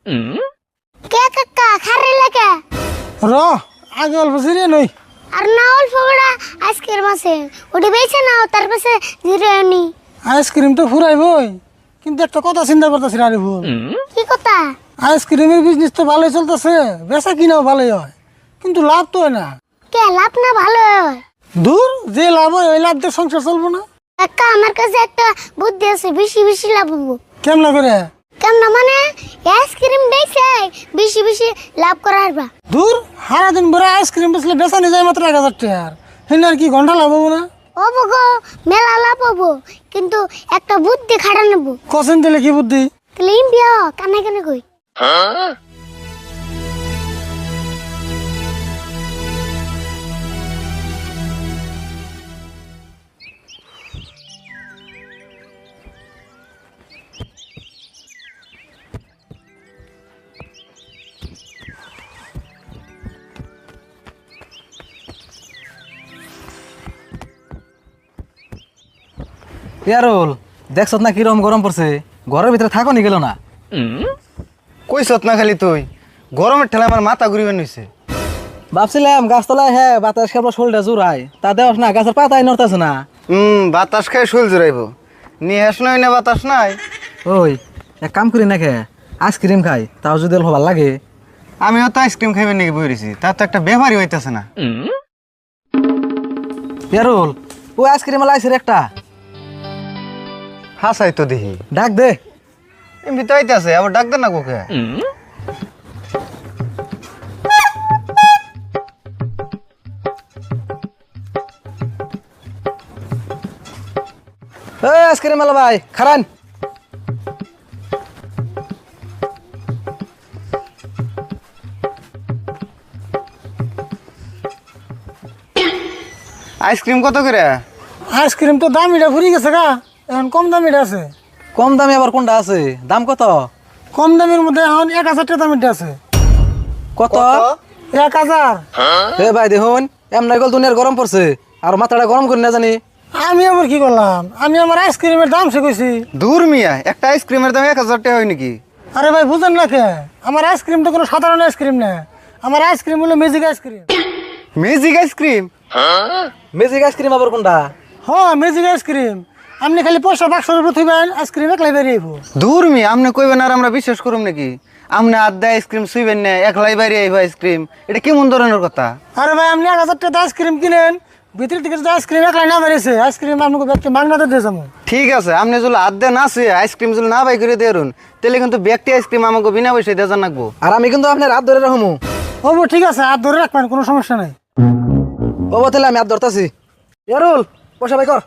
কে কাকা খারে লাগে র আগে অল্প সিরিয়ে নই আর না অল্প বড়া আজকের মাসে ওটি বেঁচে নাও তার পাশে জিরে নি আইসক্রিম তো ফুরাইবই কিন্তু একটা কথা চিন্তা করতেছি আরে ভুল কি কথা আইসক্রিমের বিজনেস তো ভালোই চলতেছে বেচা কিনাও ভালোই হয় কিন্তু লাভ তো হয় না কে লাভ না ভালো হয় দূর যে লাভ হয় ওই লাভ দিয়ে সংসার চলবো না কাকা আমার কাছে একটা বুদ্ধি আছে বেশি বেশি লাভ হবো কেমন করে কেমন মানে আইসক্রিম বেচে বেশি বেশি লাভ করার বা দূর সারাদিন ভরে আইসক্রিম বেচলে বেচা নিয়ে যায় মাত্র 1000 টাকা হেনার কি ঘন্টা লাভ হবো না হবো গো মেলা লাভ হবো কিন্তু একটা বুদ্ধি খাটা নেবো কসেন দিলে কি বুদ্ধি ক্লিন বিয়া কানে কানে কই ইয়ারুল দেখছত না কিরম গরম পড়ছে ঘরের ভিতরে থাকো নি গেল না কইছত না খালি তুই গরমের ঠেলা আমার মাথা ঘুরিবেন হইছে ভাবছিলাম গাছতলায় হ্যাঁ বাতাস খাবার শোলটা জোড়ায় তা দেওয়াস না গাছের পাতাই নড়তেছে না বাতাস খাই শুল জুড়াইব নিয়ে আস নাই না বাতাস নাই ওই এক কাম করি না খে আইসক্রিম খাই তাও যদি অল্প ভালো লাগে আমিও তো আইসক্রিম খাইবেন নাকি বইরেছি তার তো একটা ব্যাপারই হইতেছে না ইয়ারুল ও আইসক্রিম লাইছে রে একটা হাসাই তো দেখি ডাক দে এমনি তো আইতেছে আবার ডাক দে না কোকে এই আইসক্রিম আলা ভাই খারান আইসক্রিম কত করে আইসক্রিম তো দাম এটা ফুরি গেছে গা এখন কম দাম এটা আছে কম দামে আবার কোনটা আছে দাম কত কম দামের মধ্যে এখন 1000 টাকা দাম এটা আছে কত 1000 এ ভাই দেখুন এমন গল দুনিয়ার গরম পড়ছে আর মাথাটা গরম করে না জানি আমি আবার কি করলাম আমি আমার আইসক্রিমের দাম সে কইছি দূর মিয়া একটা আইসক্রিমের দাম 1000 টাকা হয় নাকি আরে ভাই বুঝেন না কে আমার আইসক্রিম তো কোনো সাধারণ আইসক্রিম না আমার আইসক্রিম হলো magic ice cream magic ice cream magic ice cream আবার কোনটা হ্যাঁ ম্যাজিক আইসক্রিম আপনি খালি পয়সা বাক্সের উপর থইবেন আইসক্রিম একলাই বেরিয়ে আইব দূর মিয়া আপনি কইবেন আর আমরা বিশ্বাস করুম নাকি আপনি আড্ডা আইসক্রিম সুইবেন না একলাই বাইরে আইব আইসক্রিম এটা কেমন ধরনের কথা আরে ভাই আপনি 1000 টাকা আইসক্রিম কিনেন ভিতর থেকে যদি আইসক্রিম একলাই না বেরিয়েছে আইসক্রিম আপনাকে ব্যক্তি মাগনাতে দিয়ে যাবো ঠিক আছে আপনি যদি আড্ডা না সে আইসক্রিম যদি না বাই করে দেরুন তাহলে কিন্তু ব্যক্তি আইসক্রিম আমাকে বিনা পয়সায় দিয়ে জানাকবো আর আমি কিন্তু আপনার হাত ধরে রাখবো হবো ঠিক আছে হাত ধরে রাখবেন কোনো সমস্যা নাই ও তাহলে আমি হাত ধরতাছি ইয়ারুল পয়সা বাই কর